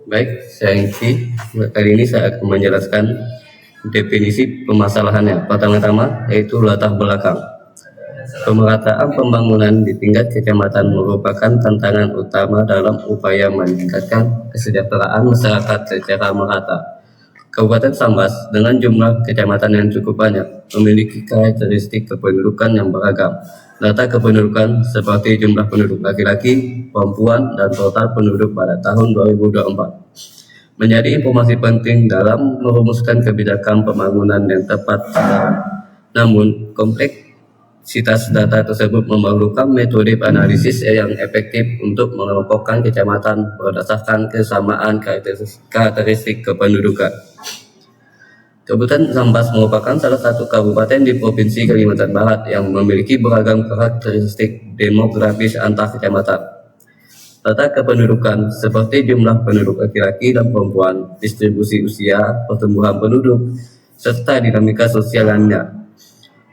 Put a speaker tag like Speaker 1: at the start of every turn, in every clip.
Speaker 1: Baik, saya Ingki. Kali ini saya akan menjelaskan definisi permasalahannya. Pertama-tama yaitu latar belakang. Pemerataan pembangunan di tingkat kecamatan merupakan tantangan utama dalam upaya meningkatkan kesejahteraan masyarakat secara merata. Kabupaten Sambas dengan jumlah kecamatan yang cukup banyak memiliki karakteristik kependudukan yang beragam. Data kependudukan seperti jumlah penduduk laki-laki, perempuan, dan total penduduk pada tahun 2024 menjadi informasi penting dalam merumuskan kebijakan pembangunan yang tepat sasaran. Namun, kompleksitas data tersebut memerlukan metode analisis yang efektif untuk mengelompokkan kecamatan berdasarkan kesamaan karakteristik kependudukan. Kabupaten Sambas merupakan salah satu kabupaten di Provinsi Kalimantan Barat yang memiliki beragam karakteristik demografis antar kecamatan. Data kependudukan seperti jumlah penduduk laki-laki dan perempuan, distribusi usia, pertumbuhan penduduk, serta dinamika sosial lainnya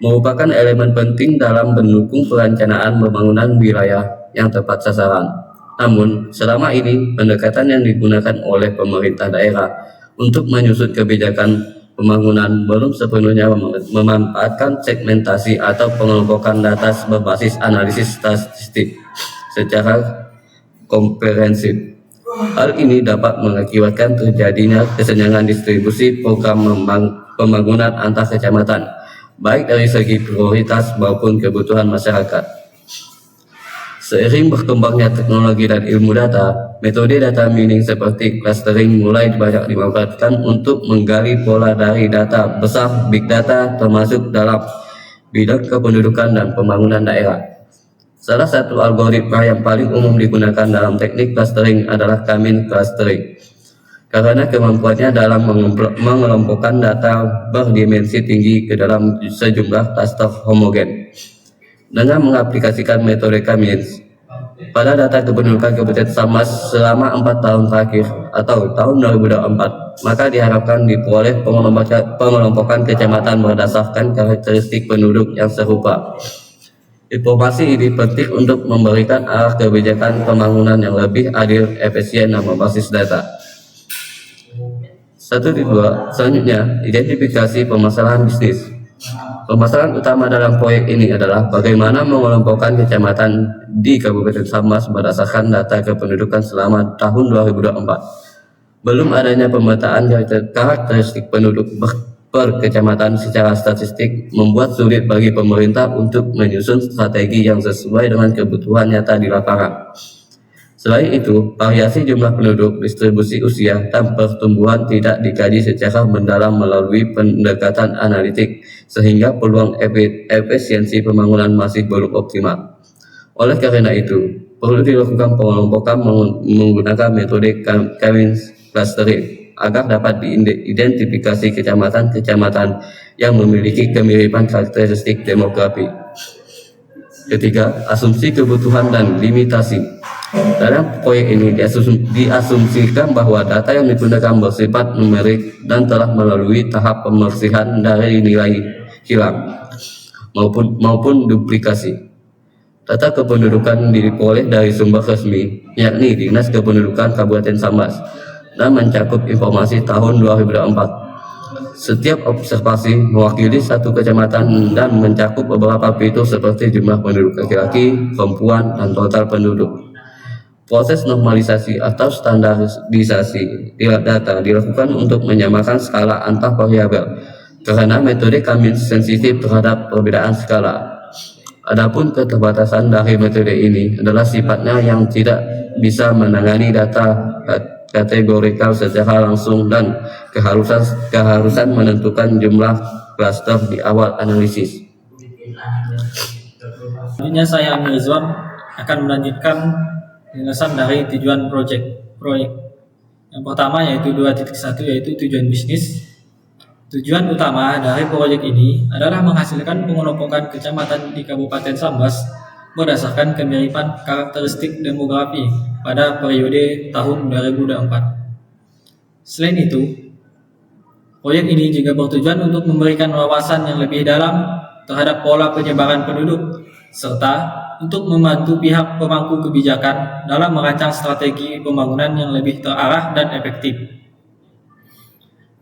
Speaker 1: merupakan elemen penting dalam mendukung perencanaan pembangunan wilayah yang tepat sasaran. Namun, selama ini pendekatan yang digunakan oleh pemerintah daerah untuk menyusun kebijakan pembangunan belum sepenuhnya memanfaatkan segmentasi atau pengelompokan data berbasis analisis statistik secara komprehensif. Hal ini dapat mengakibatkan terjadinya kesenjangan distribusi program pembangunan antar kecamatan, baik dari segi prioritas maupun kebutuhan masyarakat. Seiring berkembangnya teknologi dan ilmu data, metode data mining seperti clustering mulai banyak dimanfaatkan untuk menggali pola dari data besar big data termasuk dalam bidang kependudukan dan pembangunan daerah. Salah satu algoritma yang paling umum digunakan dalam teknik clustering adalah K-means clustering, karena kemampuannya dalam mengelompokkan data berdimensi tinggi ke dalam sejumlah klaster homogen. Dengan mengaplikasikan metode K-means pada data kependudukan Kabupaten Sambas selama 4 tahun terakhir atau tahun 2024, maka diharapkan diperoleh pengelompokan kecamatan berdasarkan karakteristik penduduk yang serupa. Informasi ini penting untuk memberikan arah kebijakan pembangunan yang lebih adil, efisien, dan berbasis data. 1-2. Selanjutnya, identifikasi permasalahan bisnis. Permasalahan utama dalam proyek ini adalah bagaimana mengelompokkan kecamatan di Kabupaten Sambas berdasarkan data kependudukan selama tahun 2024. Belum adanya pemetaan karakteristik penduduk per kecamatan secara statistik membuat sulit bagi pemerintah untuk menyusun strategi yang sesuai dengan kebutuhan nyata di lapangan. Selain itu, variasi jumlah penduduk, distribusi usia, dan pertumbuhan tidak dikaji secara mendalam melalui pendekatan analitik, sehingga peluang efisiensi pembangunan masih belum optimal. Oleh karena itu, perlu dilakukan pengelompokan menggunakan metode K-means clustering agar dapat diidentifikasi kecamatan-kecamatan yang memiliki kemiripan karakteristik demografi. Ketiga, asumsi kebutuhan dan limitasi. Dalam proyek ini diasumsikan bahwa data yang digunakan bersifat numerik dan telah melalui tahap pembersihan dari nilai hilang maupun duplikasi. Data kependudukan diperoleh dari sumber resmi, yakni Dinas Kependudukan Kabupaten Sambas, dan mencakup informasi tahun 2004. Setiap observasi mewakili satu kecamatan dan mencakup beberapa fitur seperti jumlah penduduk laki-laki, perempuan, dan total penduduk. Proses normalisasi atau standarisasi data dilakukan untuk menyamakan skala antar variabel, karena metode K-means sensitif terhadap perbedaan skala. Adapun keterbatasan dari metode ini adalah sifatnya yang tidak bisa menangani data kategorikal secara langsung dan keharusan menentukan jumlah klaster di awal analisis.
Speaker 2: Selanjutnya saya Amir Rizwan akan melanjutkan penjelasan dari tujuan proyek. Yang pertama yaitu 2.1 yaitu tujuan bisnis. Tujuan utama dari proyek ini adalah menghasilkan pengelompokan kecamatan di Kabupaten Sambas berdasarkan kemiripan karakteristik demografi pada periode tahun 2024. Selain itu, proyek ini juga bertujuan untuk memberikan wawasan yang lebih dalam terhadap pola penyebaran penduduk serta untuk membantu pihak pemangku kebijakan dalam merancang strategi pembangunan yang lebih terarah dan efektif.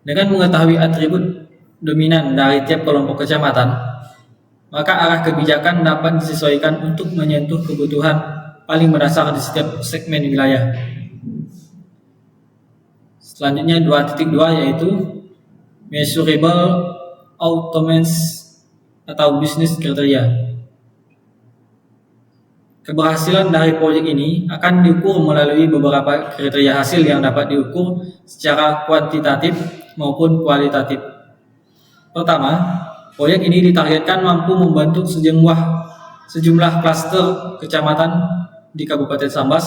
Speaker 2: Dengan mengetahui atribut dominan dari tiap kelompok kecamatan, maka arah kebijakan dapat disesuaikan untuk menyentuh kebutuhan paling mendasar di setiap segmen wilayah. Selanjutnya 2.2 yaitu measurable outcomes atau business criteria. Keberhasilan dari proyek ini akan diukur melalui beberapa kriteria hasil yang dapat diukur secara kuantitatif maupun kualitatif. Pertama, proyek ini ditargetkan mampu membentuk sejumlah klaster kecamatan di Kabupaten Sambas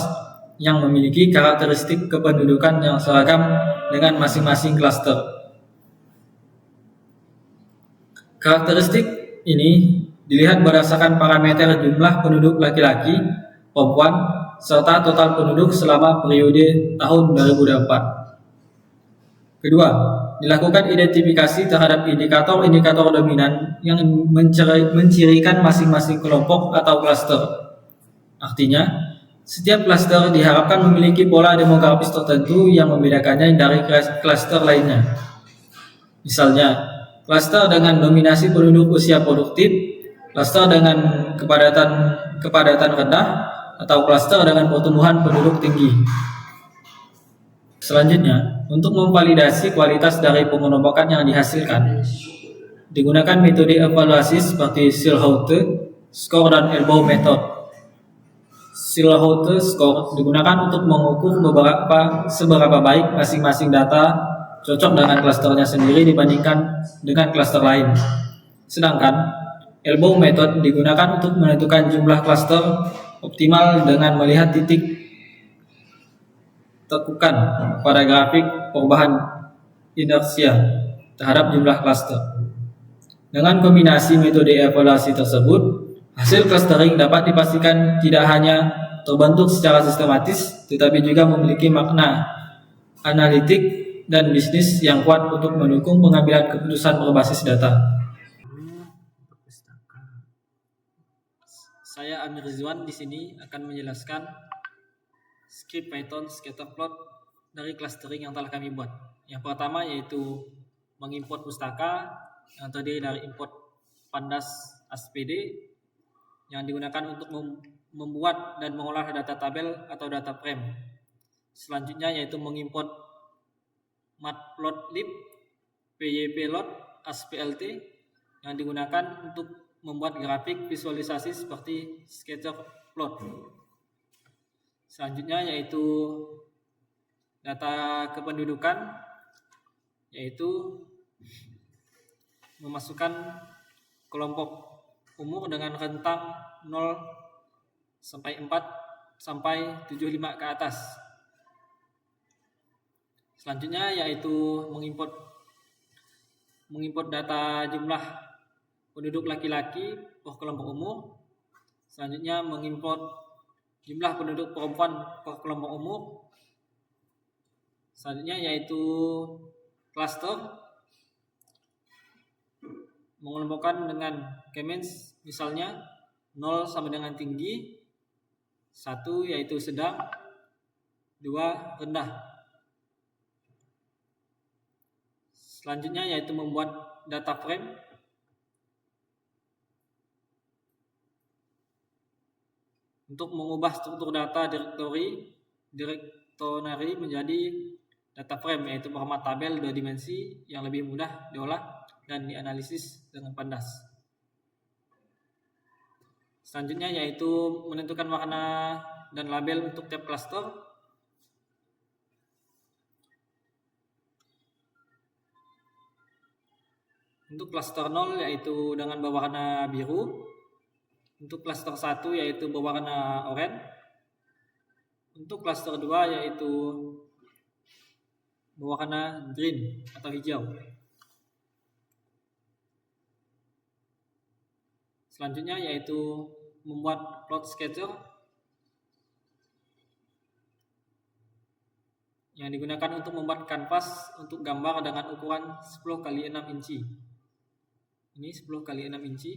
Speaker 2: yang memiliki karakteristik kependudukan yang seragam dengan masing-masing klaster. Karakteristik ini dilihat berdasarkan parameter jumlah penduduk laki-laki, perempuan, serta total penduduk selama periode tahun 2024. Kedua, dilakukan identifikasi terhadap indikator-indikator dominan yang mencirikan masing-masing kelompok atau klaster. Artinya, setiap klaster diharapkan memiliki pola demografis tertentu yang membedakannya dari klaster lainnya. Misalnya, klaster dengan dominasi penduduk usia produktif, klaster dengan kepadatan rendah, atau klaster dengan pertumbuhan penduduk tinggi. Selanjutnya, untuk memvalidasi kualitas dari pengelompokan yang dihasilkan, digunakan metode evaluasi seperti Silhouette Score dan Elbow Method. Silhouette Score digunakan untuk mengukur seberapa baik masing-masing data cocok dengan klasternya sendiri dibandingkan dengan klaster lain. Sedangkan Elbow Method digunakan untuk menentukan jumlah klaster optimal dengan melihat titik tekukan pada grafik perubahan inersia terhadap jumlah klaster. Dengan kombinasi metode evaluasi tersebut, hasil clustering dapat dipastikan tidak hanya terbentuk secara sistematis, tetapi juga memiliki makna analitik dan bisnis yang kuat untuk mendukung pengambilan keputusan berbasis data. Saya Amir Rizwan di sini akan menjelaskan script Python scatterplot dari clustering yang telah kami buat. Yang pertama yaitu mengimport pustaka yang terdiri dari import pandas ASPD yang digunakan untuk membuat dan mengolah data tabel atau data frame. Selanjutnya yaitu mengimport matplotlib, pyplot, asplt yang digunakan untuk membuat grafik visualisasi seperti scatter plot. Selanjutnya yaitu data kependudukan, yaitu memasukkan kelompok umur dengan rentang 0 sampai 4 sampai 75 ke atas. Selanjutnya yaitu mengimport data jumlah penduduk laki-laki per kelompok umur. Selanjutnya mengimport jumlah penduduk perempuan per kelompok umur. Selanjutnya yaitu klaster, mengelompokkan dengan Kemens, misalnya 0 sama dengan tinggi, 1 yaitu sedang, 2 rendah. Selanjutnya yaitu membuat data frame. Untuk mengubah struktur data direktory menjadi data frame, yaitu format tabel 2 dimensi yang lebih mudah diolah dan dianalisis dengan pandas. Selanjutnya yaitu menentukan warna dan label untuk tiap cluster. Untuk cluster 0 yaitu dengan berwarna biru. Untuk cluster 1 yaitu berwarna oranye. Untuk cluster 2 yaitu berwarna green atau hijau. Selanjutnya yaitu membuat plot scatter yang digunakan untuk membuat kanvas untuk gambar dengan ukuran 10 x 6 inci. Ini 10 x 6 inci.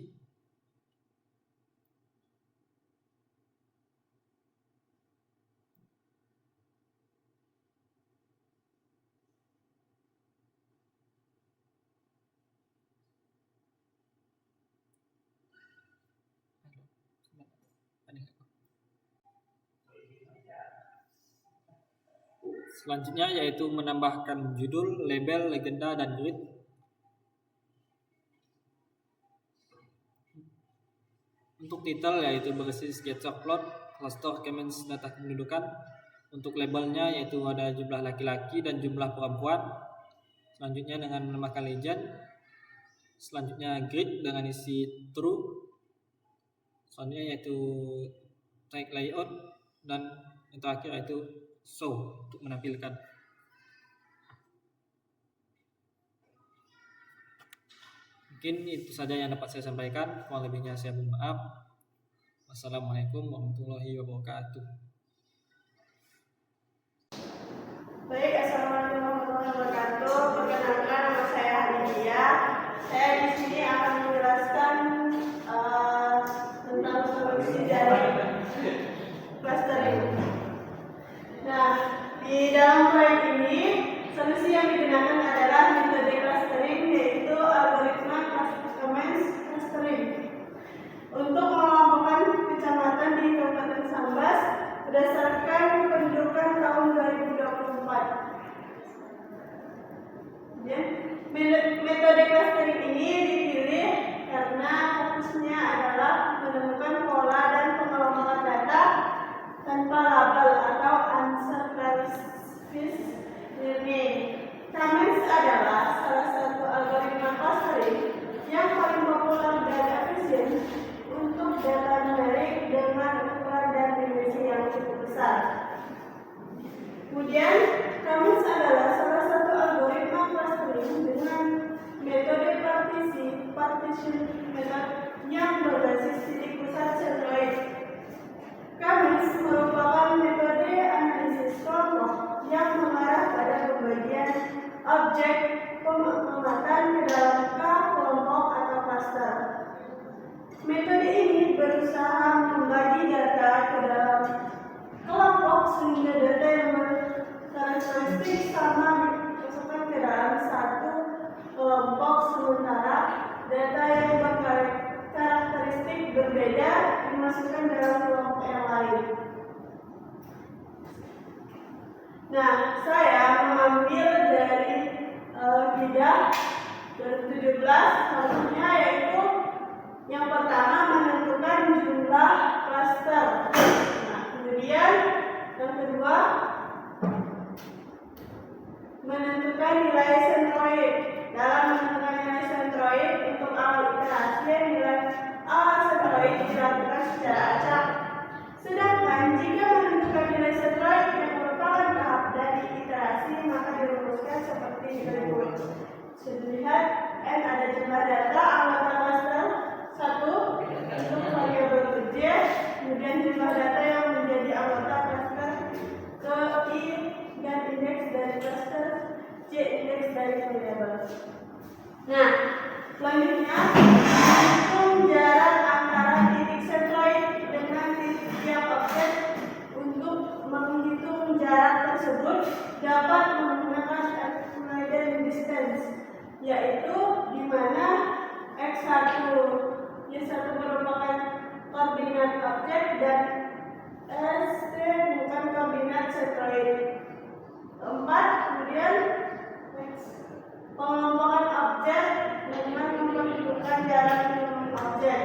Speaker 2: Selanjutnya yaitu menambahkan judul, label, legenda, dan grid. Untuk titel yaitu berisi sketsa plot, cluster Keynes data kependudukan. Untuk labelnya yaitu ada jumlah laki-laki dan jumlah perempuan. Selanjutnya dengan menambahkan legend. Selanjutnya grid dengan isi true. Selanjutnya yaitu tag layout, dan yang terakhir yaitu show untuk menampilkan. Mungkin itu saja yang dapat saya sampaikan. Kurang lebihnya saya mohon maaf. Wassalamualaikum warahmatullahi wabarakatuh.
Speaker 3: Baik, assalamualaikum warahmatullahi wabarakatuh. Perkenalkan, nama saya Hadidia. Saya di sini akan menjelaskan tentang solusi dari clustering. Nah, di dalam proyek ini solusi yang digunakan adalah metode clustering, yaitu algoritma Keynes clustering. Untuk mengelompokkan kecamatan di Kabupaten Sambas berdasarkan kependudukan tahun 2024. Metode clustering ini dipilih karena fokusnya adalah menemukan pola dan pengelompokan data tanpa label atau unsupervised learning. Keynes adalah salah satu algoritma clustering yang paling populer dan efisien untuk data numerik dengan ukuran dan dimensi yang cukup besar. Kemudian, Keynes adalah salah satu algoritma clustering dengan metode partition method yang berbasis titik pusat centroid. Keynes merupakan metode analisis kelompok yang mengarah pada pembagian objek pengamatan ke dalam kelompok atau cluster. Metode ini berusaha membagi data ke dalam kelompok sehingga data yang berkarakteristik sama dimasukkan ke dalam satu kelompok, sementara data yang berkarakteristik berbeda dimasukkan dalam kelompok yang lain. Nah, saya mengambil dari bidah 2017, contohnya yaitu yang pertama menentukan jumlah cluster. Nah, kemudian yang kedua menentukan nilai centroid. Dalam menentukan nilai centroid untuk awal iterasi, nilai awal centroid dilakukan secara acak. Sedangkan jika menentukan nilai centroid yang merupakan tahap dari iterasi, maka dirumuskan seperti berikut. Sudah lihat, N ada jumlah data anggota cluster 1 untuk variabel J, kemudian jumlah data yang menjadi anggota cluster ke I dan indeks dari cluster J, indeks dari variabel. Nah, selanjutnya hitung jarak antara titik centroid dengan titik tiap objek. Untuk menghitung jarak tersebut dapat menggunakan Euclidean distance, yaitu di mana x1 merupakan koordinat objek dan st bukan koordinat centroid. Keempat, kemudian pengelompokan objek dengan memperhitungkan jarak minimum objek.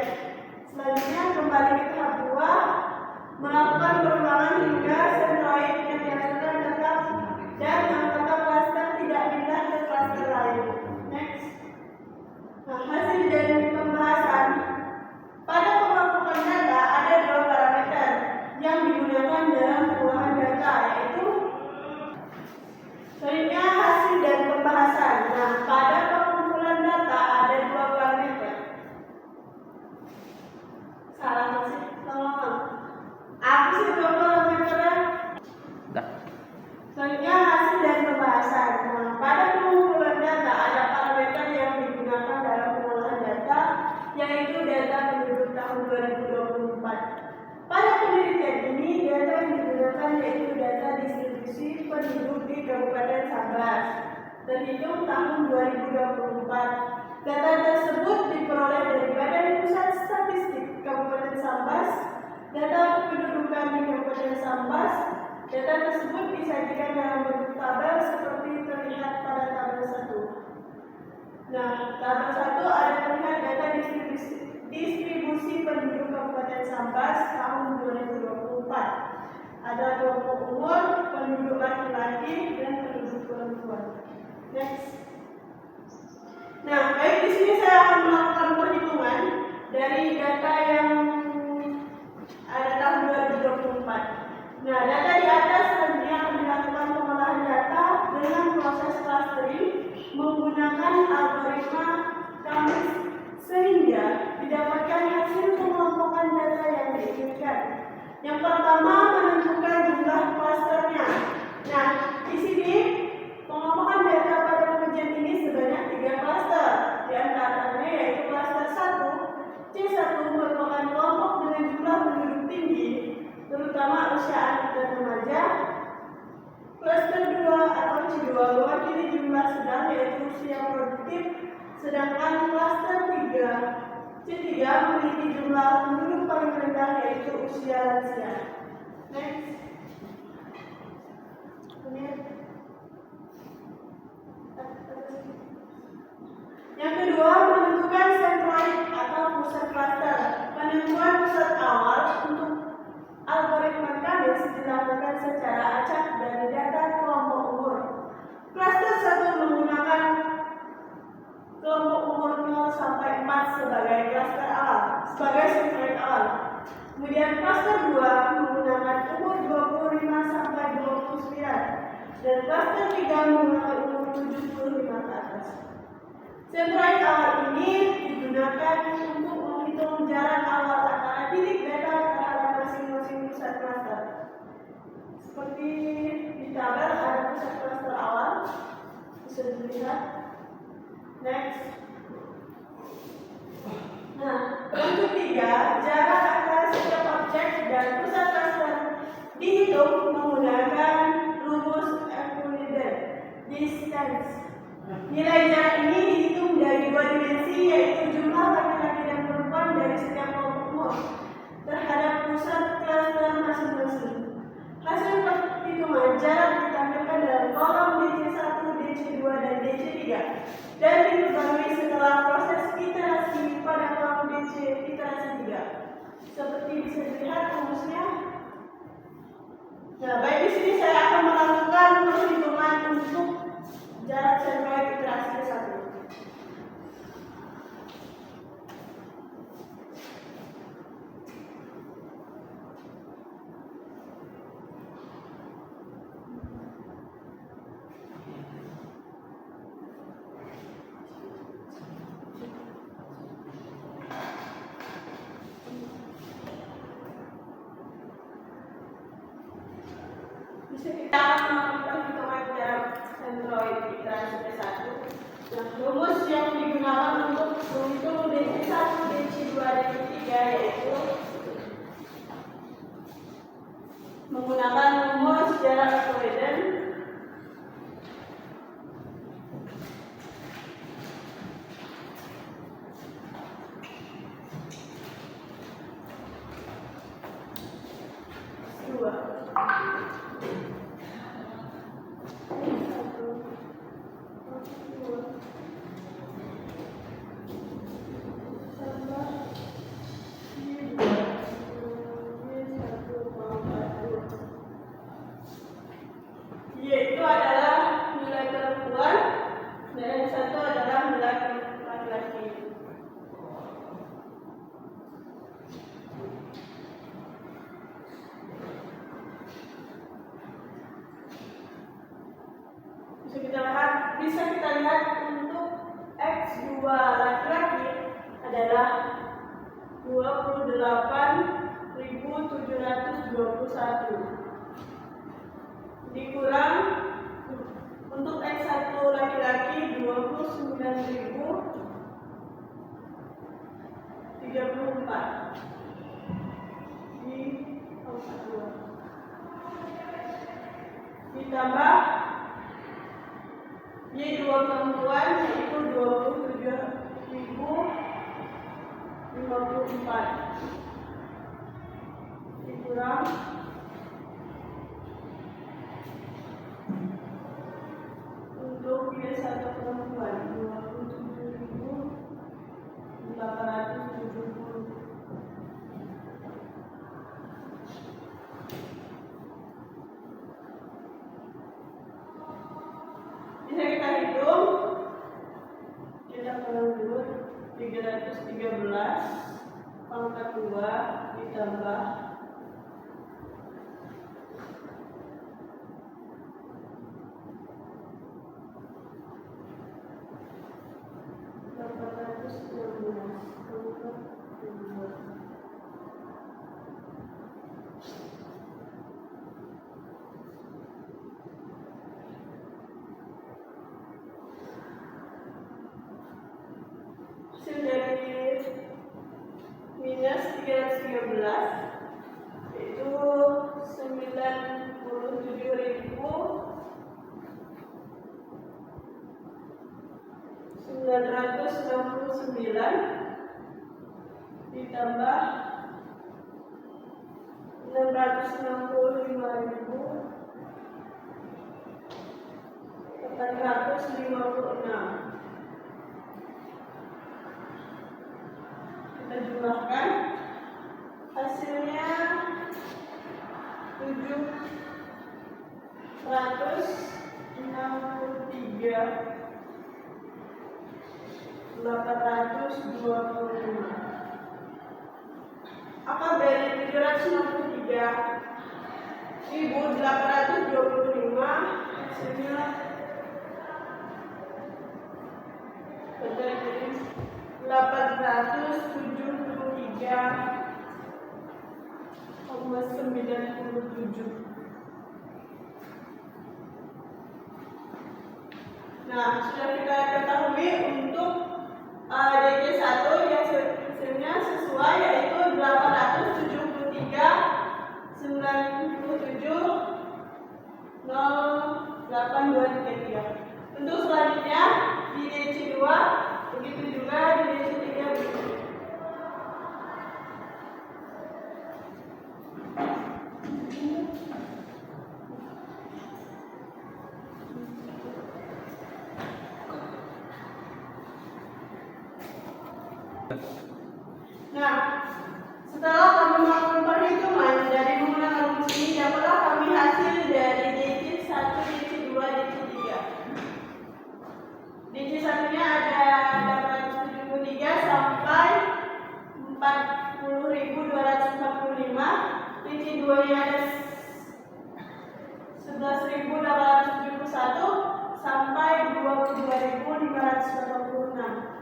Speaker 3: Selanjutnya kembali ke tahap 2, melakukan perulangan hingga centroid yang dihasilkan tetap dan anggota cluster tidak pindah ke cluster lain. Next. Nah, hasil dari pembahasan. Pada pengelompokan data ada dua parameter yang digunakan dalam pengolahan data, yaitu selanjutnya hasil dari pembahasan. Nah, pada pengumpulan data ada dua parameter. Salah masih? Tolong. Apa sih dua parameternya? Selanjutnya hasil dari pembahasan. Nah, pada pengumpulan data ada parameter yang digunakan dalam pengolahan data, yaitu data penduduk tahun 2024. Pada penelitian ini, data yang digunakan yaitu data distribusi penduduk di Kabupaten Sambas terhitung tahun 2024. Data tersebut diperoleh dari Badan Pusat Statistik Kabupaten Sambas, data kependudukan di Kabupaten Sambas, Data tersebut disajikan dalam bentuk tabel seperti terlihat pada tabel 1. Nah, tabel 1 ada terlihat data distribusi penduduk Kabupaten Sambas tahun 2024. Ada kelompok umur, penduduk laki-laki, dan penduduk perempuan. Next. Nah, baik, di sini saya akan melakukan perhitungan dari data yang ada tahun 2024. Nah, data di atas selanjutnya akan dilakukan pengolahan data dengan proses clustering menggunakan algoritma Kamis sehingga didapatkan hasil pengelompokan data yang diinginkan. Yang pertama, menentukan jumlah klasternya. Nah, di sini pengelompokan data pada pengujian ini sebanyak 3 klaster. Di antaranya yaitu klaster 1, C1 merupakan kelompok dengan jumlah penduduk tinggi, terutama usia anak dan remaja. Klaster 2 atau C2 mewakili jumlah sedang yaitu usia produktif, sedangkan klaster 3 C3 memiliki jumlah penduduk paling rendah yaitu usia lansia. Next. Yang kedua, menentukan sentroid atau pusat klaster. Penentuan pusat awal untuk algoritma Kamis dilakukan secara acak dari data kelompok umur. Klaster 1 menggunakan kelompok umur 0 sampai 4 sebagai klaster awal, sebagai sentroid awal. Kemudian klaster 2 menggunakan umur 25 sampai 29 dan klaster 3 menggunakan umur 75 ke atas. Sentroid awal ini digunakan untuk menghitung jarak awal antara titik data terhadap masing-masing pusat klaster. Seperti di tabel ada pusat klaster awal, bisa dilihat. Next. Nah, yang ketiga, jarak antara setiap objek dan pusat klaster dihitung menggunakan rumus Euclidean distance. Nilai jarak ini dihitung dari 2 dimensi yaitu jumlah laki-laki dan perempuan dari setiap kelompok umur terhadap pusat klaster masing-masing. Hasil perhitungan jarak ditampilkan dalam kolom DC1, DC2, dan DC3 dan diperbarui setelah proses iterasi pada kolom DC iterasi 3. Seperti bisa dilihat rumusnya. Nah, baik, di sini saya akan melakukan perhitungan untuk jarak sentroid iterasi ke-1. Kita akan melakukan hitungan jarak sentroid iterasi ke-1. Nah, rumus yang digunakan untuk menghitung DC1, DC2, dan DC3 yaitu menggunakan rumus jarak Euclidean yaitu adalah nilai perempuan dan yang satu adalah nilai laki-laki. Bisa kita lihat untuk X2 laki-laki adalah 28.721 dikurang untuk X1 laki-laki 29.034 ditambah Y2 perempuan yaitu 27.054 dikurang hitung, kita ulang dulu. 313 pangkat 2 ditambah 816 pangkat 2. Hasil dari minus 313 itu 97.969 ditambah 665.856. Kita jumlahkan, hasilnya 763.825. Akar dari 763.825 hasilnya menjadi 873,97. Nah, sudah kita ketahui untuk DC1 yang hasilnya sesuai, yaitu 873,97,0823. Untuk selanjutnya di DC2 begitu juga di DC3 begitu. Nah, setelah kami melakukan perhitungan dari menggunakan rumus ini, dapatlah kami hasil dari DC1, DC2, DC3. DC1-nya ada 873 sampai 40.245, DC2-nya ada 11.871 sampai 22.586.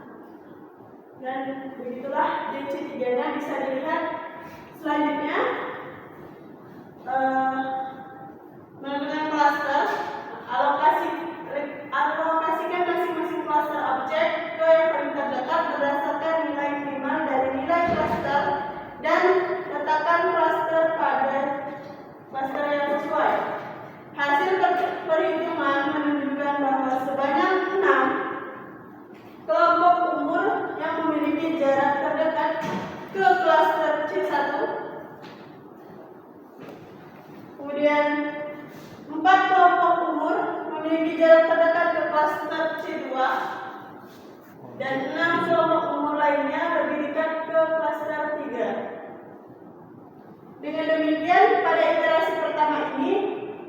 Speaker 3: Dan begitulah DC3-nya bisa dilihat. Selanjutnya menggunakan klaster, alokasikan masing-masing klaster objek ke yang paling terdekat berdasarkan nilai minimal dari nilai klaster dan letakkan klaster pada klaster yang sesuai. Hasil perhitungan menunjukkan bahwa sebanyak 6 kelompok umur yang memiliki jarak terdekat ke klaster C1, kemudian 4 kelompok umur memiliki jarak terdekat ke klaster C2, dan 6 kelompok umur lainnya lebih dekat ke klaster 3. Dengan demikian, pada iterasi pertama ini,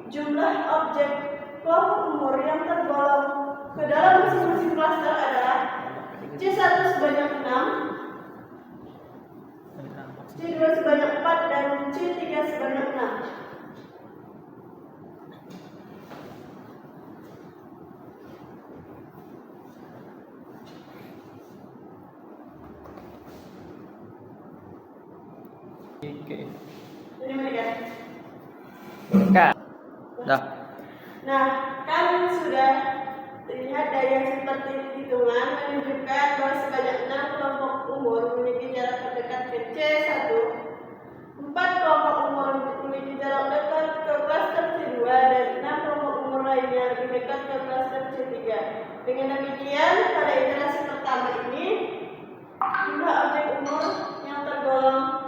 Speaker 3: jumlah objek kelompok umur yang tergolong ke dalam masing-masing klaster adalah C1 sebanyak 6, C2 sebanyak 4, dan C3 sebanyak 6.
Speaker 2: Oke.
Speaker 3: Jadi mereka.
Speaker 2: Dah.
Speaker 3: Nah, kan sudah terlihat dari yang seperti hitungan menunjukkan bahwa sebanyak 6 kelompok umur memiliki jarak terdekat ke C1, 4 kelompok umur memiliki jarak dekat ke klaster C2, dan 6 kelompok umur lainnya lebih dekat ke klaster C3. Dengan demikian, pada iterasi pertama ini, jumlah objek umur yang tergolong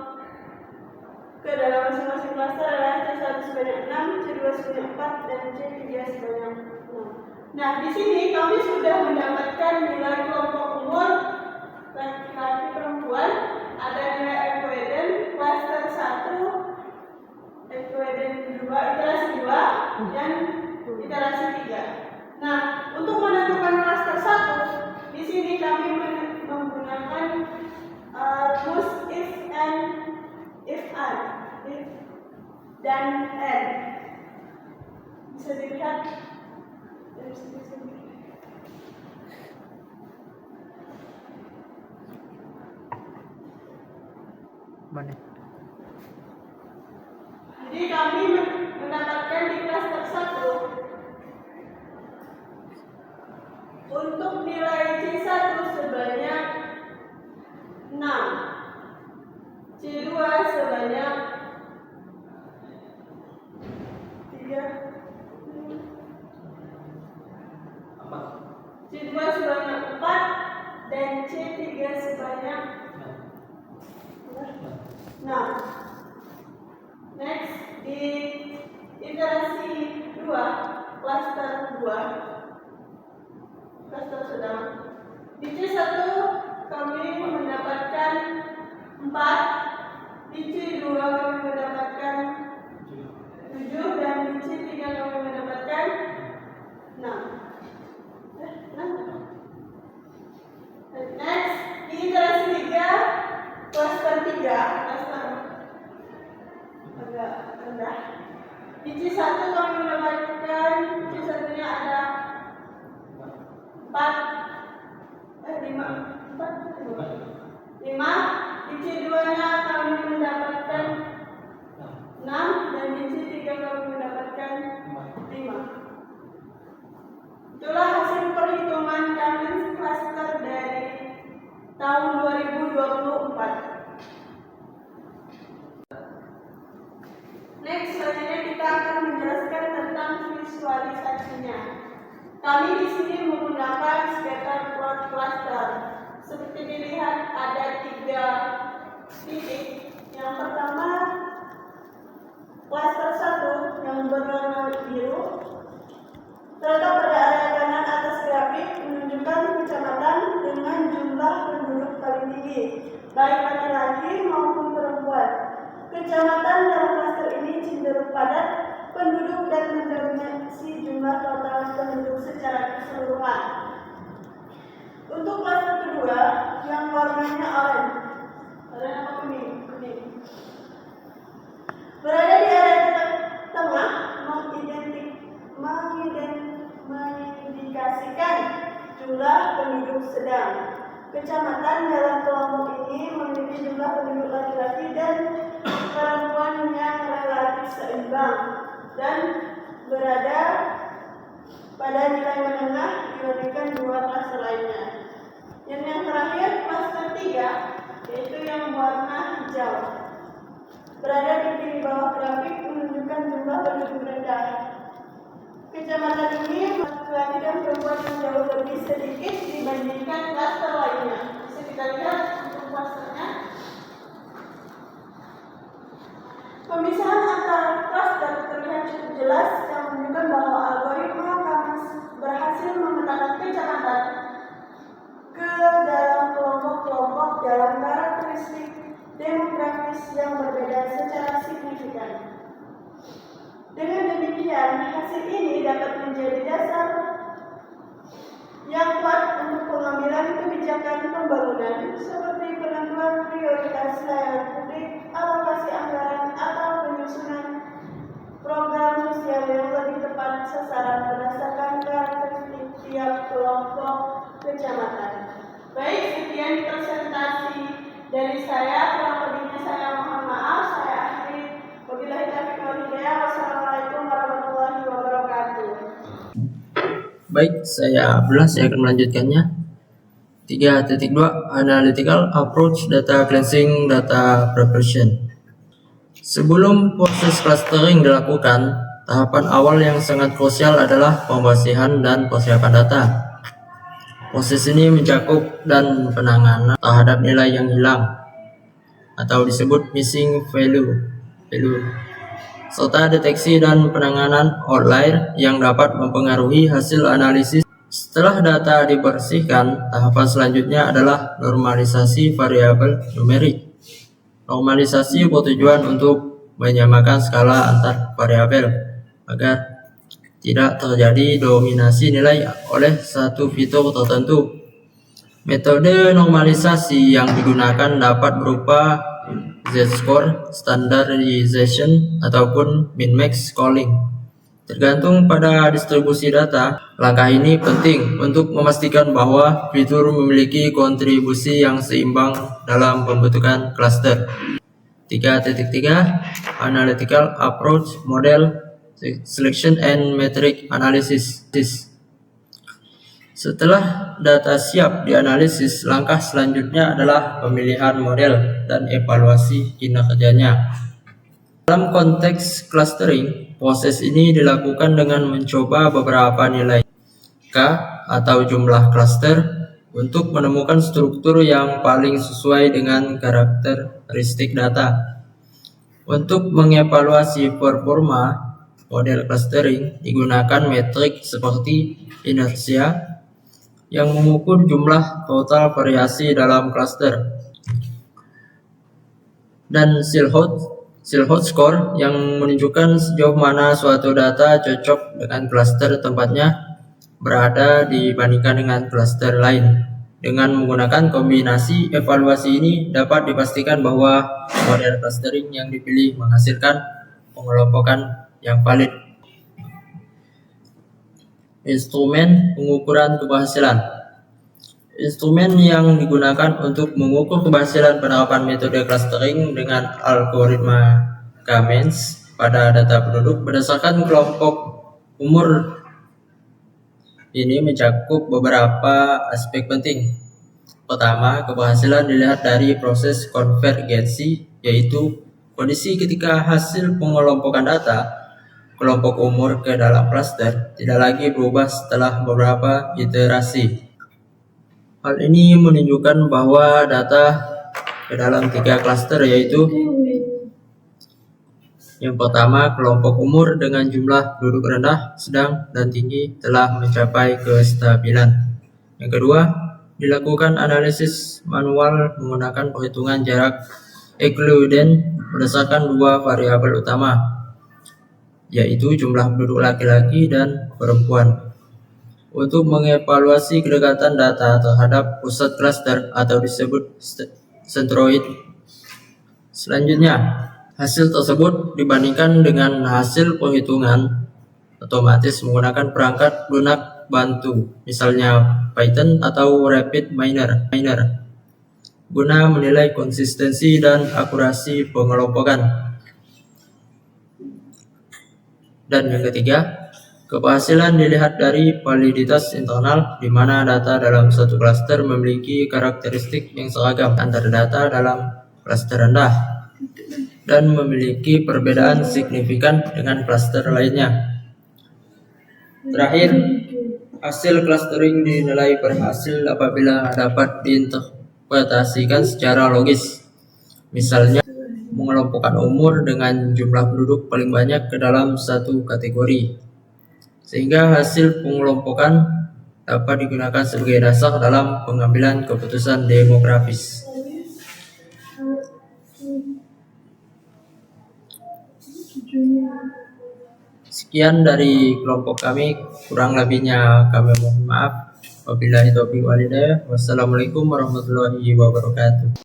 Speaker 3: ke dalam masing-masing klaster adalah C1 sebanyak 6, C2 sebanyak 4, dan C3 sebanyak 6. Nah, di sini kami sudah mendapatkan nilai kelompok umur laki-laki perempuan, ada nilai ekuiden klaster 1, ekuiden 2, iterasi 2, dan iterasi 3. Nah, untuk menentukan dan N. Bisa dilihat dari sini.
Speaker 4: Mana?
Speaker 3: Jadi kami mendapatkan di klaster 1 untuk nilai C1 sebanyak 6, C2 sebanyak 3, C2 sebanyak 4, dan C3 sebanyak 6. Next, di iterasi 2, klaster 2, klaster sedang, di C1 kami mendapatkan 4, di C2 kami mendapatkan 7, dan di C3 kami mendapatkan 6. Next, di iterasi 3, klaster 3, klaster agak rendah. Di C1 kami mendapatkan, C1-nya ada 5. Di C2-nya kami mendapatkan 6, dan di C3 kami mendapatkan 5. Itulah hasil perhitungan kami klaster dari tahun 2024. Next, selanjutnya kita akan menjelaskan tentang visualisasinya. Kami di sini menggunakan scatter plot cluster. Seperti dilihat ada 3 titik. Yang pertama, cluster 1 yang berwarna biru terletak pada area kanan atas grafik menunjukkan kecamatan dengan jumlah penduduk paling tinggi, baik laki-laki maupun perempuan. Kecamatan dalam klaster ini cenderung padat penduduk dan mendominasi jumlah total penduduk secara keseluruhan. Untuk klaster kedua yang warnanya oranye, warna kuning, berada di area tengah, mengindikasikan jumlah penduduk sedang. Kecamatan dalam kelompok ini memiliki jumlah penduduk laki-laki dan perempuan yang relatif seimbang dan berada pada nilai menengah dibandingkan 2 klaster lainnya. Yang terakhir, klaster 3, yaitu yang warna hijau, berada di kiri bawah grafik menunjukkan jumlah penduduk rendah. Kecamatan ini laki-laki dan perempuan yang jauh lebih sedikit dibandingkan klaster lainnya. Bisa kita lihat untuk klasternya. Pemisahan antara klaster terlihat cukup jelas yang menunjukkan bahwa algoritma kami berhasil memetakan kecamatan ke dalam kelompok-kelompok dalam karakteristik demografis yang berbeda secara signifikan. Dengan demikian, hasil ini dapat menjadi dasar yang kuat untuk pengambilan kebijakan pembangunan seperti penentuan prioritas layanan publik, alokasi anggaran, atau penyusunan program sosial yang lebih tepat sasaran berdasarkan karakteristik tiap kelompok kecamatan. Baik, sekian presentasi dari saya. Kurang lebihnya saya mohon maaf. Saya akhiri. Wabillahi taufiq wal hidayah. Wassalamualaikum warahmatullahi wabarakatuh.
Speaker 4: Baik, saya Abdullah, saya akan melanjutkannya. 3.2 Analytical Approach Data Cleansing Data Preparation. Sebelum proses clustering dilakukan, tahapan awal yang sangat krusial adalah pembersihan dan persiapan data. Proses ini mencakup dan penanganan terhadap nilai yang hilang atau disebut missing value, serta deteksi dan penanganan outlier yang dapat mempengaruhi hasil analisis. Setelah data dibersihkan, tahapan selanjutnya adalah normalisasi variabel numerik. Normalisasi bertujuan untuk menyamakan skala antar variabel agar tidak terjadi dominasi nilai oleh satu fitur tertentu. Metode normalisasi yang digunakan dapat berupa Z-score, standardization, ataupun min-max scoring. Tergantung pada distribusi data, langkah ini penting untuk memastikan bahwa fitur memiliki kontribusi yang seimbang dalam pembentukan klaster. 3.3 Analytical Approach Model Selection and Metric Analysis. Setelah data siap dianalisis, langkah selanjutnya adalah pemilihan model dan evaluasi kinerjanya. Dalam konteks clustering, proses ini dilakukan dengan mencoba beberapa nilai K atau jumlah cluster untuk menemukan struktur yang paling sesuai dengan karakteristik data. Untuk mengevaluasi performa model clustering, digunakan metrik seperti inersia yang mengukur jumlah total variasi dalam cluster, dan Silhouette score yang menunjukkan sejauh mana suatu data cocok dengan cluster tempatnya berada dibandingkan dengan cluster lain. Dengan menggunakan kombinasi evaluasi ini dapat dipastikan bahwa model clustering yang dipilih menghasilkan pengelompokan yang valid. Instrumen pengukuran keberhasilan. Instrumen yang digunakan untuk mengukur keberhasilan penerapan metode clustering dengan algoritma K-means pada data penduduk berdasarkan kelompok umur ini mencakup beberapa aspek penting. Pertama, keberhasilan dilihat dari proses konvergensi, yaitu kondisi ketika hasil pengelompokan data kelompok umur ke dalam cluster tidak lagi berubah setelah beberapa iterasi. Hal ini menunjukkan bahwa data ke dalam 3 cluster, yaitu yang pertama, kelompok umur dengan jumlah penduduk rendah, sedang, dan tinggi telah mencapai kestabilan. Yang kedua, dilakukan analisis manual menggunakan perhitungan jarak Euclidean berdasarkan 2 variabel utama, yaitu jumlah penduduk laki-laki dan perempuan, untuk mengevaluasi kedekatan data terhadap pusat cluster atau disebut centroid. Selanjutnya, hasil tersebut dibandingkan dengan hasil perhitungan otomatis menggunakan perangkat lunak bantu, misalnya Python atau RapidMiner, guna menilai konsistensi dan akurasi pengelompokan. Dan yang ketiga, keberhasilan dilihat dari validitas internal, di mana data dalam satu cluster memiliki karakteristik yang seragam antara data dalam cluster rendah dan memiliki perbedaan signifikan dengan cluster lainnya. Terakhir, hasil clustering dinilai berhasil apabila dapat diinterpretasikan secara logis. Misalnya, mengelompokkan umur dengan jumlah penduduk paling banyak ke dalam satu kategori, sehingga hasil pengelompokan dapat digunakan sebagai dasar dalam pengambilan keputusan demografis. Sekian dari kelompok kami, kurang lebihnya kami mohon maaf. Wabillahi taufiq wal hidayah. Wassalamualaikum warahmatullahi wabarakatuh.